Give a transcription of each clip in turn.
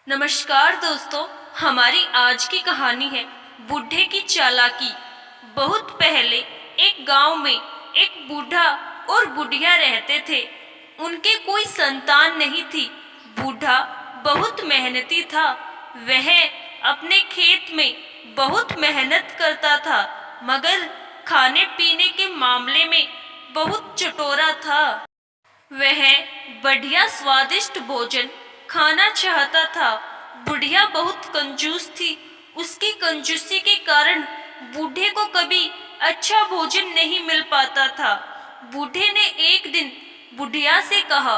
नमस्कार दोस्तों, हमारी आज की कहानी है बूढ़े की चालाकी। बहुत पहले एक गांव में एक बूढ़ा और बुढ़िया रहते थे। उनके कोई संतान नहीं थी। बूढ़ा बहुत मेहनती था। वह अपने खेत में बहुत मेहनत करता था, मगर खाने पीने के मामले में बहुत चटोरा था। वह बढ़िया स्वादिष्ट भोजन खाना चाहता था। बुढ़िया बहुत कंजूस थी। उसकी कंजूसी के कारण बूढ़े को कभी अच्छा भोजन नहीं मिल पाता था। बूढ़े ने एक दिन बुढ़िया से कहा,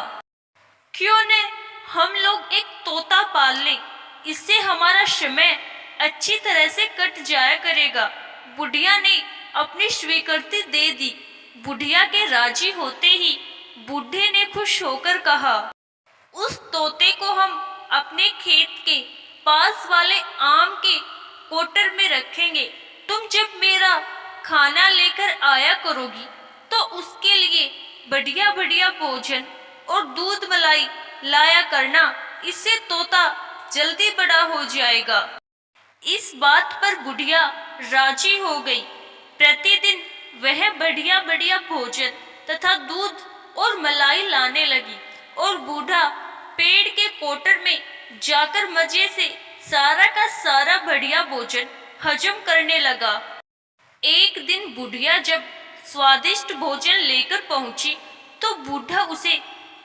क्यों न हम लोग एक तोता पाल लें, इससे हमारा समय अच्छी तरह से कट जाया करेगा। बुढ़िया ने अपनी स्वीकृति दे दी। बुढ़िया के राजी होते ही बूढ़े ने खुश होकर कहा, उस तोते को हम अपने खेत के पास वाले आम के कोटर में रखेंगे। तुम जब मेरा खाना लेकर आया करोगी तो उसके लिए बढ़िया बढ़िया भोजन और दूध मलाई लाया करना, इससे तोता जल्दी बड़ा हो जाएगा। इस बात पर बुढ़िया राजी हो गई। प्रतिदिन वह बढ़िया बढ़िया भोजन तथा दूध और मलाई लाने लगी और बूढ़ा पेड़ के कोटर में जाकर मजे से सारा का सारा बढ़िया भोजन हजम करने लगा। एक दिन बुढ़िया जब स्वादिष्ट भोजन लेकर पहुंची तो बूढ़ा उसे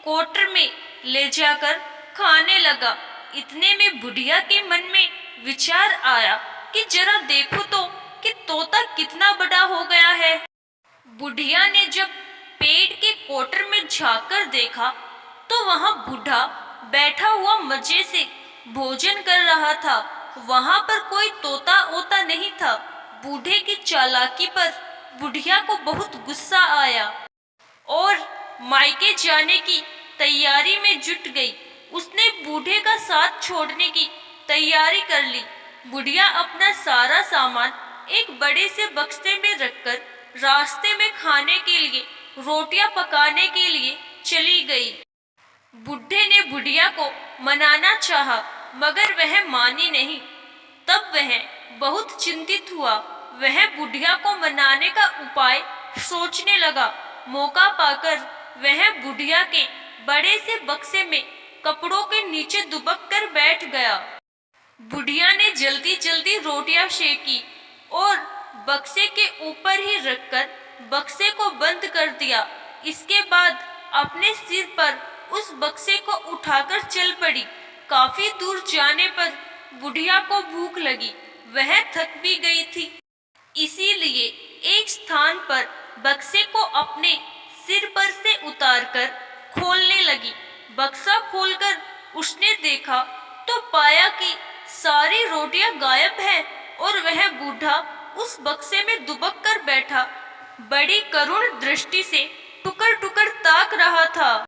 कोटर में ले जाकर खाने लगा। इतने में बुढ़िया के मन में विचार आया कि जरा देखो तो कि तोता कितना बड़ा हो गया है। बुढ़िया ने जब पेड़ के कोटर में झांककर देखा तो वहां बूढ़ा बैठा हुआ मजे से भोजन कर रहा था। वहां पर कोई तोता ओता नहीं था। बूढ़े की चालाकी पर बुढ़िया को बहुत गुस्सा आया और मायके जाने की तैयारी में जुट गई। उसने बूढ़े का साथ छोड़ने की तैयारी कर ली। बुढ़िया अपना सारा सामान एक बड़े से बक्से में रखकर रास्ते में खाने के लिए रोटियां पकाने के लिए चली गई। बुढ़े ने बुढ़िया को मनाना चाहा, मगर वह मानी नहीं। तब वह बहुत चिंतित हुआ। वह बुढ़िया को मनाने का उपाय सोचने लगा। मौका पाकर वह बुढ़िया के बड़े से बक्से में कपड़ों के नीचे दुबक कर बैठ गया। बुढ़िया ने जल्दी जल्दी रोटियां सेकी और बक्से के ऊपर ही रखकर बक्से को बंद कर दिया। इसके बाद अपने सिर पर उस बक्से को उठाकर चल पड़ी। काफी दूर जाने पर बुढ़िया को भूख लगी। वह थक भी गई थी, इसीलिए एक स्थान पर बक्से को अपने सिर पर से उतारकर खोलने लगी। बक्सा खोलकर उसने देखा तो पाया कि सारी रोटियां गायब हैं और वह बूढ़ा उस बक्से में दुबक कर बैठा बड़ी करुण दृष्टि से टुकर टुकर ताक रहा था।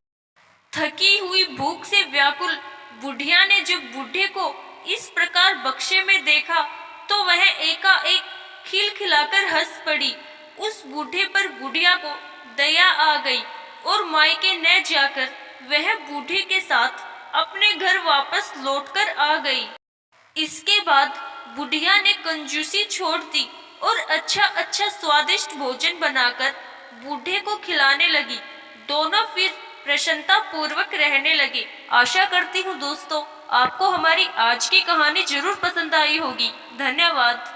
थकी हुई भूख से व्याकुल बुढ़िया ने जब बूढ़े को इस प्रकार बक्से में देखा तो वह एकाएक खिलखिलाकर हंस पड़ी। उस बूढ़े पर बुढ़िया को दया आ गई और मायके न जाकर वह बूढ़े के साथ अपने घर वापस लौटकर आ गई। इसके बाद बुढ़िया ने कंजूसी छोड़ दी और अच्छा अच्छा स्वादिष्ट भोजन बनाकर बूढ़े को खिलाने लगी। दोनों फिर प्रसन्नता पूर्वक रहने लगे। आशा करती हूँ दोस्तों, आपको हमारी आज की कहानी जरूर पसंद आई होगी। धन्यवाद।